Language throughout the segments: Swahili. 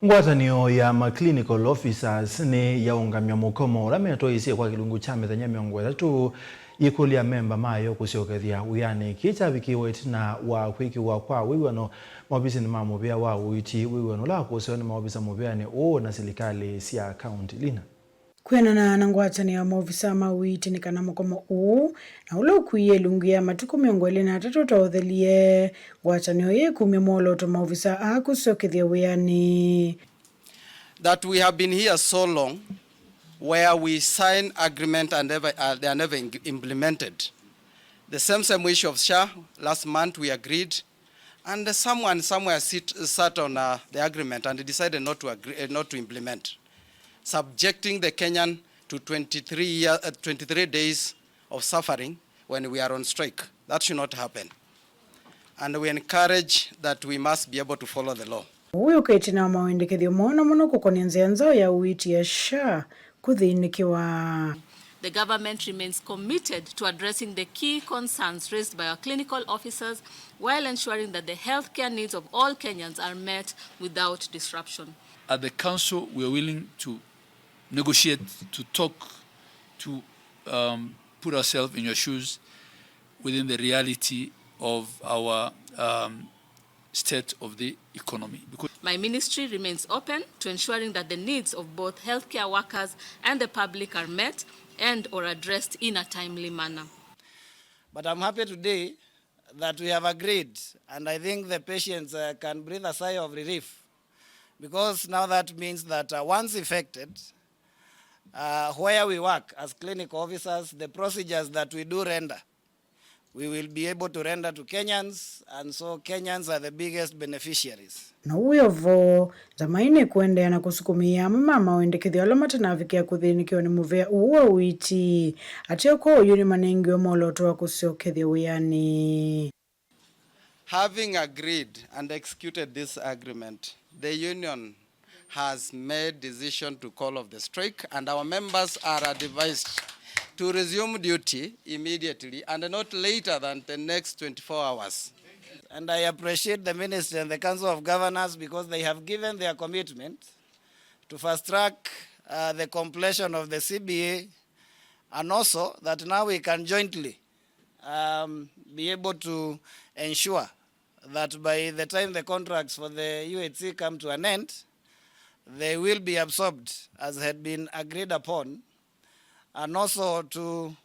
Ngwatanio ya clinical officers ni Niyaungamya Mukomo ula Metwaiisye kwa Kilungu cha Mithenya 3 Yikulya Amemba Mayo Kusyokethya Wiani Kyavikiiwa Itina wa Kwikiwa kwa Wiw'ano Maovisini ma Muvia wa Uiiti Wiw'ano la kusiiwa ni Maovisa Muviani na Silikalini ya Kaunti lina Kwenana na Ngwatanio ya Maovisaa ma Uiiti ni kana Mukomo na ula ukwiye lungu ya matuku 23 taothelie Ngwatanio yekumya moloto Maovisaa Kusyokethya Wiani. That we have been here so long where we sign agreement and they are never implemented. The same issue of SHA, last month we agreed, and someone somewhere sat on the agreement and decided not to implement, subjecting the Kenyan to 23 days of suffering when we are on strike. That should not happen. And we encourage that we must be able to follow the law. Huyo Itina mawendekethyo mona muno kukonia nzia ya Uiiti ya SHA Kwikiwa. The government remains committed to addressing the key concerns raised by our clinical officers while ensuring that the healthcare needs of all Kenyans are met without disruption. At the council, we are willing to negotiate, to talk, to put ourselves in your shoes within the reality of our state of the economy. Because my ministry remains open to ensuring that the needs of both healthcare workers and the public are met and or addressed in a timely manner. But I'm happy today that we have agreed, and I think the patients can breathe a sigh of relief, because now that means that once affected, where we work as clinical officers, the procedures that we do render, we will be able to render to Kenyans, and so Kenyans are the biggest beneficiaries. Na uyovo zamaine kuendea na kusukumia mama wendekethyo ala matanavikia kuthinikiwa ni Muvia uwa Uiiti atio kwa uyuni manengi wa moloto wa Kusyokethya Wiani. Having agreed and executed this agreement, the union has made decision to call off the strike, and our members are advised to resume duty immediately and not later than the next 24 hours. And I appreciate the Ministry and the Council of Governors because they have given their commitment to fast track the completion of the CBA, and also that now we can jointly be able to ensure that by the time the contracts for the Uiiti come to an end, they will be absorbed as had been agreed upon, and also to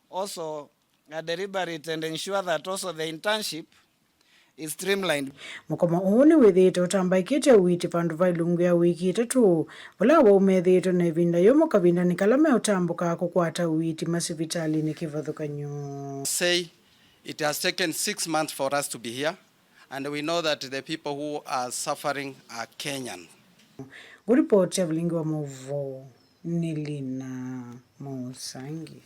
deliberate and ensure that also the internship is streamlined. Mukomo uni withite utambaikite Uiiti pandu vai lungu ya wiki 3 wala wa umethite na ivinda yomo kavinda ni kalame utambuka kukwata Uiiti masivitali ni kivathukanyo. Say it has taken 6 months for us to be here, and we know that the people who are suffering are Kenyan. Good report ya Mauvisini nilina Musangi.